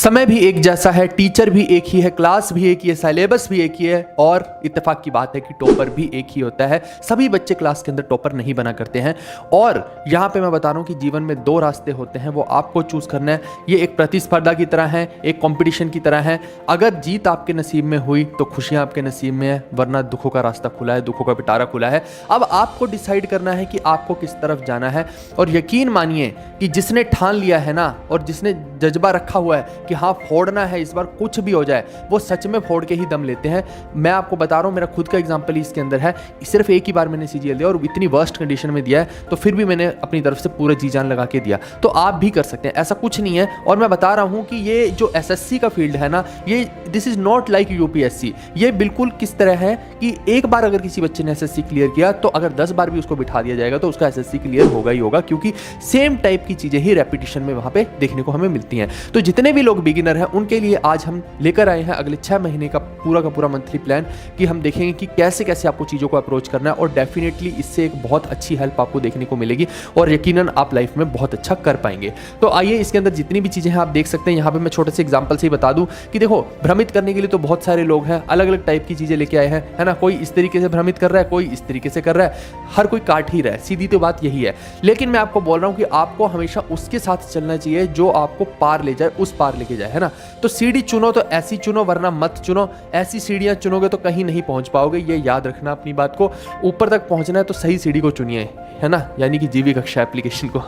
समय भी एक जैसा है, टीचर भी एक ही है, क्लास भी एक ही है, सिलेबस भी एक ही है और इत्तेफाक की बात है कि टॉपर भी एक ही होता है। सभी बच्चे क्लास के अंदर टॉपर नहीं बना करते हैं। और यहाँ पे मैं बता रहा हूँ कि जीवन में दो रास्ते होते हैं, वो आपको चूज करना है। ये एक प्रतिस्पर्धा की तरह है, एक कंपटीशन की तरह है। अगर जीत आपके नसीब में हुई तो खुशियाँ आपके नसीब में है, वरना दुखों का रास्ता खुला है, दुखों का पिटारा खुला है। अब आपको डिसाइड करना है कि आपको किस तरफ जाना है। और यकीन मानिए कि जिसने ठान लिया है ना, और जिसने जज्बा रखा हुआ है कि हाँ फोड़ना है, इस बार कुछ भी हो जाए, वो सच में फोड़ के ही दम लेते हैं। मैं आपको बता रहा हूँ, मेरा खुद का एग्जांपल ही इसके अंदर है। सिर्फ एक ही बार मैंने सीजीएल दिया और इतनी वर्स्ट कंडीशन में दिया है, तो फिर भी मैंने अपनी तरफ से पूरा जी जान लगा के दिया। तो आप भी कर सकते हैं, ऐसा कुछ नहीं है। और मैं बता रहा हूँ कि ये जो एसएससी का फील्ड है ना, ये this is not like UPSC. ये बिल्कुल किस तरह है कि एक बार अगर किसी बच्चे ने एसएससी क्लियर किया, तो अगर 10 बार भी उसको बिठा दिया जाएगा तो उसका एसएससी क्लियर होगा ही होगा, क्योंकि सेम टाइप की चीजें ही रेपिटेशन में वहां पे देखने को हमें मिलती हैं। तो जितने भी लोग बिगिनर हैं, उनके लिए आज हम लेकर आए हैं अगले 6 महीने का पूरा मंथली प्लान, कि हम देखेंगे कि कैसे कैसे आपको चीज़ों को अप्रोच करना है। और डेफिनेटली इससे एक बहुत अच्छी हेल्प आपको देखने को मिलेगी और यकीनन आप लाइफ में बहुत अच्छा कर पाएंगे। तो आइए, इसके अंदर जितनी भी चीज़ें हैं आप देख सकते हैं। यहाँ पे मैं छोटे से एग्जाम्पल से ही बता दूं कि देखो, भ्रमित करने के लिए तो बहुत सारे लोग हैं, अलग अलग टाइप की चीज़ें लेके आए हैं, है ना। कोई इस तरीके से भ्रमित कर रहा है, कोई इस तरीके से कर रहा है, हर कोई काट ही रहा है, सीधी तो बात यही है। लेकिन मैं आपको बोल रहा हूँ कि आपको हमेशा उसके साथ चलना चाहिए जो आपको पार ले जाए, उस पार लेके जाए, है ना। तो सीढ़ी चुनो तो ऐसी चुनो, वरना मत चुनो। ऐसी सीढ़ियां चुनोगे तो कहीं नहीं पहुंच पाओगे, ये याद रखना अपनी बात को। ऊपर तक पहुंचना है तो सही सीढ़ी को चुनिए, है ना, यानी कि जीवी कक्षा एप्लीकेशन को।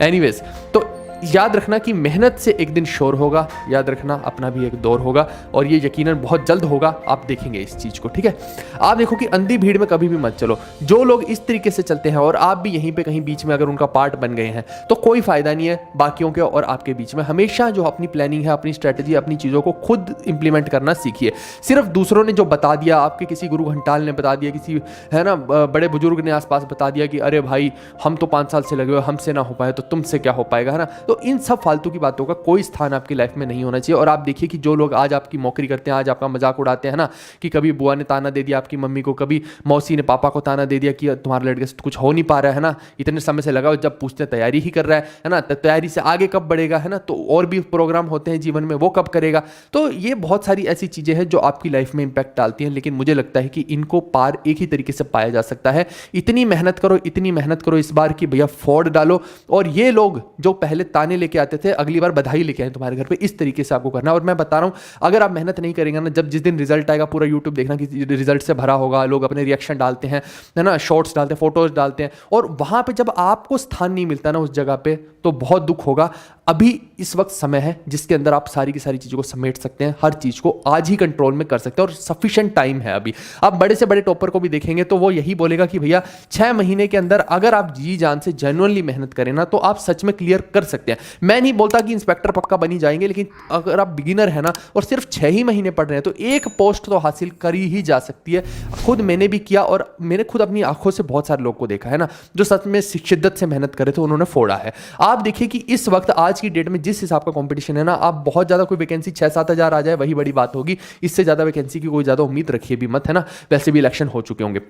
एनीवेज, तो याद रखना कि मेहनत से एक दिन शोर होगा, याद रखना अपना भी एक दौर होगा, और ये यकीनन बहुत जल्द होगा। आप देखेंगे इस चीज को, ठीक है। आप देखो कि अंधी भीड़ में कभी भी मत चलो। जो लोग इस तरीके से चलते हैं और आप भी यहीं पे कहीं बीच में अगर उनका पार्ट बन गए हैं, तो कोई फायदा नहीं है बाकियों के और आपके बीच में। हमेशा जो अपनी प्लानिंग है, अपनी स्ट्रेटेजी, अपनी चीजों को खुद इंप्लीमेंट करना सीखिए। सिर्फ दूसरों ने जो बता दिया, आपके किसी गुरु घंटाल ने बता दिया, किसी, है ना, बड़े बुजुर्ग ने आसपास बता दिया कि अरे भाई हम तो 5 साल से लगे हुए, हमसे ना हो पाए तो तुमसे क्या हो पाएगा, है ना। तो इन सब फालतू की बातों का कोई स्थान आपकी लाइफ में नहीं होना चाहिए। और आप देखिए कि जो लोग आज आपकी मौकरी करते हैं, आज आपका मजाक उड़ाते हैं ना, कि कभी बुआ ने ताना दे दिया आपकी मम्मी को, कभी मौसी ने पापा को ताना दे दिया कि तुम्हारे लड़के से कुछ हो नहीं पा रहा है ना, इतने समय से लगा, जब पूछते हैं तैयारी ही कर रहा है ना, तैयारी से आगे कब बढ़ेगा, है ना, तो और भी प्रोग्राम होते हैं जीवन में, वो कब करेगा। तो ये बहुत सारी ऐसी चीजें हैं जो आपकी लाइफ में इंपैक्ट डालती हैं, लेकिन मुझे लगता है कि इनको पार एक ही तरीके से पाया जा सकता है। इतनी मेहनत करो, इतनी मेहनत करो इस बार कि भैया फोड़ डालो। और ये लोग जो पहले ताने लेके आते थे, अगली बार बधाई लेके आए तुम्हारे घर पे, इस तरीके से आपको करना है। और मैं बता रहा हूं, अगर आप मेहनत नहीं करेंगे ना, जब जिस दिन रिजल्ट आएगा, पूरा यूट्यूब देखना कि रिजल्ट से भरा होगा, लोग अपने रिएक्शन डालते हैं, है ना, शॉर्ट्स डालते हैं, फोटोज डालते हैं, और वहां पे जब आपको स्थान नहीं मिलता ना उस जगह पे, तो बहुत दुख होगा। अभी इस वक्त समय है जिसके अंदर आप सारी की सारी चीजों को समेट सकते हैं, हर चीज को आज ही कंट्रोल में कर सकते हैं, और सफिशिएंट टाइम है अभी। आप बड़े से बड़े टॉपर को भी देखेंगे तो वो यही बोलेगा कि भैया 6 महीने के अंदर अगर आप जी जान से जेन्युइनली मेहनत करें ना, तो आप सच में क्लियर कर सकते हैं। मैं नहीं बोलता कि इंस्पेक्टर पक्का बनी जाएंगे, लेकिन अगर आप बिगिनर है ना और सिर्फ 6 ही महीने पढ़ रहे हैं, तो एक पोस्ट तो हासिल करी ही जा सकती है। खुद मैंने भी किया, और मैंने खुद अपनी आंखों से बहुत सारे लोग को देखा है ना, जो सच में शिद्दत से मेहनत करे थे, उन्होंने फोड़ा है। आप देखिए कि इस वक्त आज की डेट में जिस हिसाब का कंपटीशन है ना, आप बहुत ज्यादा कोई वैकेंसी 6-7 हजार आ जाए वही बड़ी बात होगी। इससे ज्यादा वैकेंसी की कोई ज्यादा उम्मीद रखिए भी मत, है ना। वैसे भी इलेक्शन हो चुके होंगे।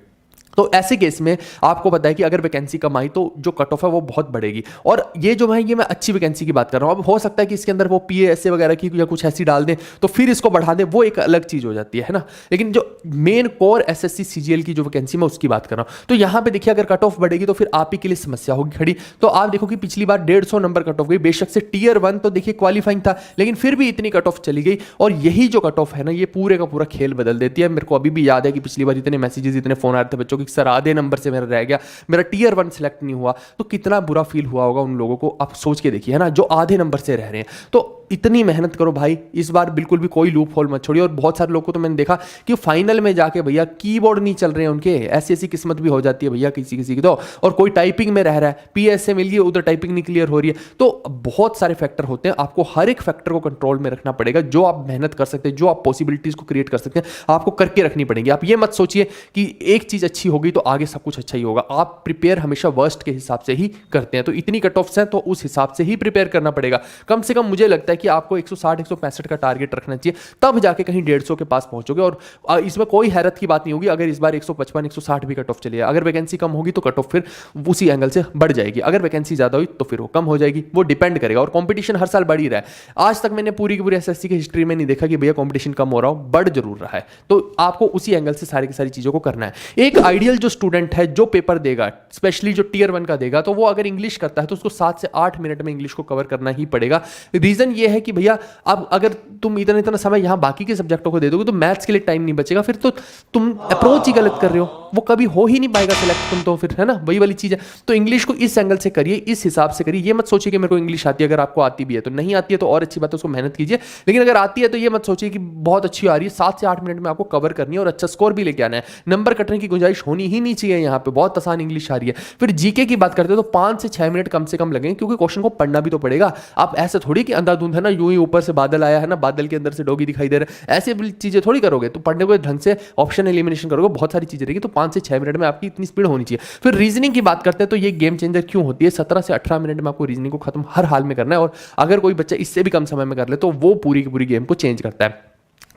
तो ऐसे केस में आपको पता है कि अगर वैकेंसी कम आई तो जो कट ऑफ है वो बहुत बढ़ेगी। और ये जो है, ये मैं अच्छी वैकेंसी की बात कर रहा हूं। अब हो सकता है कि इसके अंदर वो पीएसए वगैरह की या कुछ ऐसी डाल दें तो फिर इसको बढ़ा दें, वो एक अलग चीज हो जाती है ना। लेकिन जो मेन कोर एसएससी सीजीएल की जो वैकेंसी मैं उसकी बात कर रहा हूं, तो यहां पे देखिए, अगर कट ऑफ बढ़ेगी तो फिर आप ही के लिए समस्या होगी खड़ी। तो आप देखो कि पिछली बार 150 नंबर कट ऑफ गई, बेशक से टियर 1 तो देखिए क्वालिफाइंग था, लेकिन फिर भी इतनी कट ऑफ चली गई। और यही जो कट ऑफ है ना, ये पूरे का पूरा खेल बदल देती है। मेरे को अभी भी याद है कि पिछली बार इतने मैसेजेस, इतने फोन आए थे बच्चों की, सर आधे नंबर से मेरा रह गया, मेरा टियर 1 सिलेक्ट नहीं हुआ। तो कितना बुरा फील हुआ होगा उन लोगों को, आप सोच के देखिए, है ना, जो आधे नंबर से रह रहे हैं। तो इतनी मेहनत करो भाई, इस बार बिल्कुल भी कोई लूप होल मत छोड़िए। और बहुत सारे लोगों को तो मैंने देखा कि फाइनल में जाके भैया कीबोर्ड नहीं चल रहे हैं उनके, ऐसी ऐसी किस्मत भी हो जाती है भैया किसी किसी की तो। और कोई टाइपिंग में रह रहा है, पीएसए मिल गई, उधर टाइपिंग नहीं क्लियर हो रही है। तो बहुत सारे फैक्टर होते हैं, आपको हर एक फैक्टर को कंट्रोल में रखना पड़ेगा। जो आप मेहनत कर सकते हैं, जो आप पॉसिबिलिटीज को क्रिएट कर सकते हैं, आपको करके रखनी पड़ेगी। आप ये मत सोचिए कि एक चीज अच्छी होगी तो आगे सब कुछ अच्छा ही होगा। आप प्रिपेयर हमेशा वर्स्ट के हिसाब से ही करते हैं। तो इतनी कट ऑफ्स हैं तो उस हिसाब से ही प्रिपेयर करना पड़ेगा। कम से कम मुझे लगता है कि आपको 160 165 का टारगेट रखना चाहिए, तब जाके कहीं 150 के पास पहुंचोगे। और इसमें कोई हैरत की बात नहीं होगी अगर इस बार 155 160 भी कट ऑफ चली जाए। अगर वैकेंसी कम होगी तो कट ऑफ फिर उसी एंगल से बढ़ जाएगी, अगर वैकेंसी ज्यादा हुई तो फिर वो कम हो जाएगी। वो डिपेंड करेगा, और कंपटीशन हर साल बढ़ ही रहा है। आज तक मैंने पूरी की पूरी एसएससी की हिस्ट्री में नहीं देखा कि भैया कंपटीशन कम हो रहा हो, बढ़ जरूर रहा है। तो आपको उसी एंगल से सारी की सारी चीजों को करना है। एक आइडियल जो स्टूडेंट है जो पेपर देगा, स्पेशली जो टियर 1 का देगा, तो वो अगर इंग्लिश करता है तो उसको 7 से 8 मिनट में इंग्लिश को कवर करना ही पड़ेगा। रीजन ये है कि भैया अब अगर तुम इतना इतना समय यहां बाकी के सब्जेक्टों को दे दोगे तो मैथ्स के लिए टाइम नहीं बचेगा, फिर तो तुम अप्रोच ही गलत कर रहे हो, वो कभी हो ही नहीं पाएगा सिलेक्ट तुम, तो फिर है ना वही वाली चीज है। तो इंग्लिश को इस एंगल से करिए, इस हिसाब से करिए। ये मत सोचिए कि मेरे को इंग्लिश आती है, अगर आपको आती भी है तो नहीं आती है तो और अच्छी बात है, उसको मेहनत कीजिए। लेकिन अगर आती है तो ये मत सोचिए कि बहुत अच्छी आ रही है, 7 से 8 मिनट में आपको कवर करनी है और अच्छा स्कोर भी लेके आना है। नंबर कटने की गुंजाइश होनी ही नहीं चाहिए, यहाँ पे बहुत आसान इंग्लिश आ रही है। फिर जीके की बात करते हैं तो 5 से 6 मिनट कम से कम लगेंगे, क्योंकि क्वेश्चन को पढ़ना भी तो पड़ेगा। आप ऐसे थोड़ी कि अंधाधुंध है ना, यूं ही ऊपर से बादल आया है ना, बादल के अंदर से डॉगी दिखाई दे रहा है, ऐसे चीजें थोड़ी करोगे। तो पढ़ने को ढंग से ऑप्शन एलिमिनेशन करोगे, बहुत सारी चीजें रहेगी। तो 5 से 6 मिनट में आपकी इतनी स्पीड होनी चाहिए। फिर रीजनिंग की बात करते हैं तो ये गेम चेंजर क्यों होती है। 17 से 18 मिनट में आपको रीजनिंग को खत्म हर हाल में करना है, और अगर कोई बच्चा इससे भी कम समय में कर ले तो वो पूरी की पूरी गेम को चेंज करता है।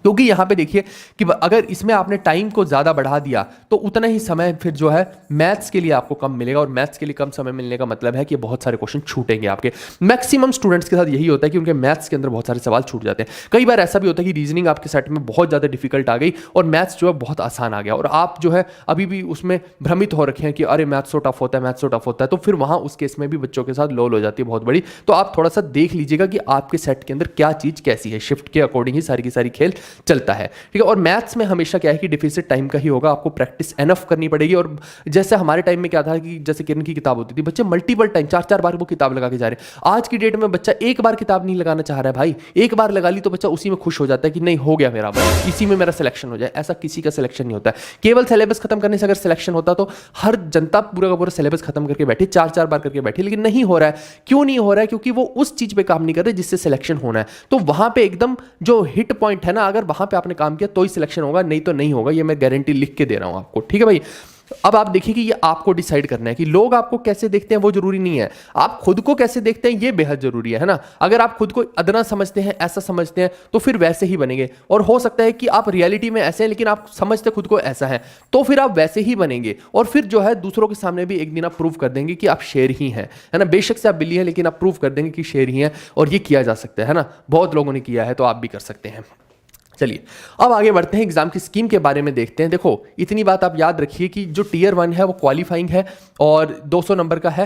क्योंकि यहां पे देखिए कि अगर इसमें आपने टाइम को ज्यादा बढ़ा दिया तो उतना ही समय फिर जो है मैथ्स के लिए आपको कम मिलेगा, और मैथ्स के लिए कम समय मिलने का मतलब है कि बहुत सारे क्वेश्चन छूटेंगे आपके। मैक्सिमम स्टूडेंट्स के साथ यही होता है कि उनके मैथ्स के अंदर बहुत सारे सवाल छूट जाते हैं। कई बार ऐसा भी होता है कि रीजनिंग आपके सेट में बहुत ज्यादा डिफिकल्ट आ गई और मैथ्स जो है बहुत आसान आ गया, और आप जो है अभी भी उसमें भ्रमित हो रखे हैं कि अरे मैथ्स तो टफ होता है, मैथ्स तो टफ होता है। तो फिर वहां उस केस में भी बच्चों के साथ लोल हो जाती है बहुत बड़ी। तो आप थोड़ा सा देख लीजिएगा कि आपके सेट के अंदर क्या चीज कैसी है, शिफ्ट के अकॉर्डिंग ही सारी की सारी खेल चलता है, ठीक है। और मैथ्स में हमेशा क्या है कि डिफिसिट टाइम का ही होगा, आपको प्रैक्टिस एनफ करनी पड़ेगी। और जैसे हमारे टाइम में क्या था कि जैसे किरण की किताब होती थी, बच्चे मल्टीपल टाइम 4-4 बार वो किताब लगा के जा रहे हैं। आज की डेट में बच्चा एक बार किताब नहीं लगाना चाह रहा है भाई, एक बार लगा ली तो बच्चा उसी में खुश हो जाता है कि नहीं हो गया मेरा, बस इसी में मेरा सिलेक्शन हो जाए। ऐसा किसी का सिलेक्शन नहीं होता है। केवल सिलेबस खत्म करने से अगर सिलेक्शन होता तो हर जनता पूरा का पूरा सिलेबस खत्म करके बैठी, 4-4 बार करके बैठी, लेकिन नहीं हो रहा है। क्यों नहीं हो रहा है? क्योंकि वो उस चीज पे काम नहीं कर रहे जिससे सिलेक्शन होना है। तो वहां पे एकदम जो हिट पॉइंट है ना, अगर वहां पे आपने काम किया तो ही सिलेक्शन होगा, नहीं तो नहीं होगा। ये मैं गारंटी लिख के दे रहा हूं आपको, ठीक है भाई। अब आप देखिए कि ये आपको डिसाइड करना है कि लोग आपको कैसे देखते हैं वो जरूरी नहीं है, आप खुद को कैसे देखते हैं ये बेहद जरूरी है ना। अगर आप खुद को अदना समझते हैं, ऐसा समझते हैं, तो फिर वैसे ही बनेंगे। और हो सकता है कि आप रियलिटी में ऐसे हैं लेकिन आप समझते खुद को ऐसा है, तो फिर आप वैसे ही बनेंगे। और फिर जो है दूसरों के सामने भी एक दिन आप प्रूव कर देंगे कि आप शेर ही हैं, है ना। बेशक से आप बिल्ली हैं लेकिन आप प्रूव कर देंगे कि शेर ही हैं, और ये किया जा सकता है ना। बहुत लोगों ने किया है, तो आप भी कर सकते हैं। चलिए अब आगे बढ़ते हैं, एग्जाम की स्कीम के बारे में देखते हैं। देखो इतनी बात आप याद रखिए कि जो टियर 1 है वो क्वालिफाइंग है और 200 नंबर का है।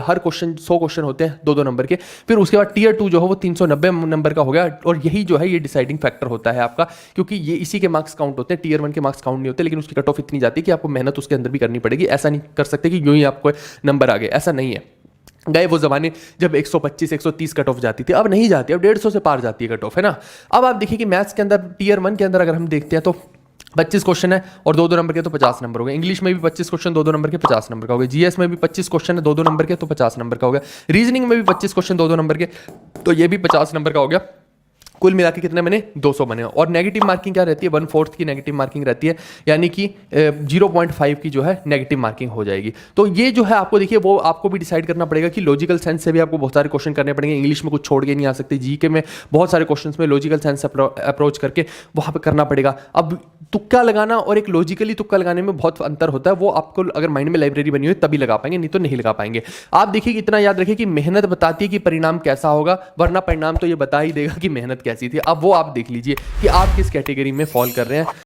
हर क्वेश्चन 100 क्वेश्चन होते हैं 2-2 नंबर के। फिर उसके बाद टियर 2 जो है वो 390 नंबर का हो गया, और यही जो है ये डिसाइडिंग फैक्टर होता है आपका, क्योंकि ये इसी के मार्क्स काउंट होते हैं। टियर 1 के मार्क्स काउंट नहीं होते, लेकिन उसकी कट ऑफ इतनी जाती है कि आपको मेहनत उसके अंदर भी करनी पड़ेगी। ऐसा नहीं कर सकते कि यूं ही आपको नंबर आ गए, ऐसा नहीं है। गए वो जमाने जब 125 130 कट ऑफ जाती थी, अब नहीं जाती, अब 150 से पार जाती है कट ऑफ, है ना। अब आप देखिए कि मैथ्स के अंदर टियर 1 के अंदर अगर हम देखते हैं तो 25 क्वेश्चन है और 2-2 नंबर के, तो 50 नंबर हो गए। इंग्लिश में भी 25 क्वेश्चन 2-2 नंबर के, 50 नंबर का हो गया। जीएस में भी 25 क्वेश्चन है 2-2 नंबर के, तो 50 नंबर का हो गया। रीजनिंग में भी 25 क्वेश्चन 2-2 नंबर के, तो ये भी 50 नंबर का हो गया। कुल मिला के कितने बने? 200 बने। और नेगेटिव मार्किंग क्या रहती है? 1/4 की नेगेटिव मार्किंग रहती है, यानी कि 0.5 की जो है नेगेटिव मार्किंग हो जाएगी। तो ये जो है आपको देखिए वो आपको भी डिसाइड करना पड़ेगा कि लॉजिकल सेंस से भी आपको बहुत सारे क्वेश्चन करने पड़ेंगे। इंग्लिश में कुछ छोड़ के नहीं आ सकते, जीके में बहुत सारे क्वेश्चन में लॉजिकल सेंस अप्रोच करके वहां पर करना पड़ेगा। अब तुक्का लगाना और एक लॉजिकली तुक्का लगाने में बहुत अंतर होता है। वो आपको अगर माइंड में लाइब्रेरी बनी हुई तभी लगा पाएंगे, नहीं तो नहीं लगा पाएंगे। आप देखिए कि इतना याद रखिए कि मेहनत बताती है कि परिणाम कैसा होगा, वरना परिणाम तो ये बता ही देगा कि मेहनत कैसी थी। अब वो आप देख लीजिए कि आप किस कैटेगरी में फॉल कर रहे हैं।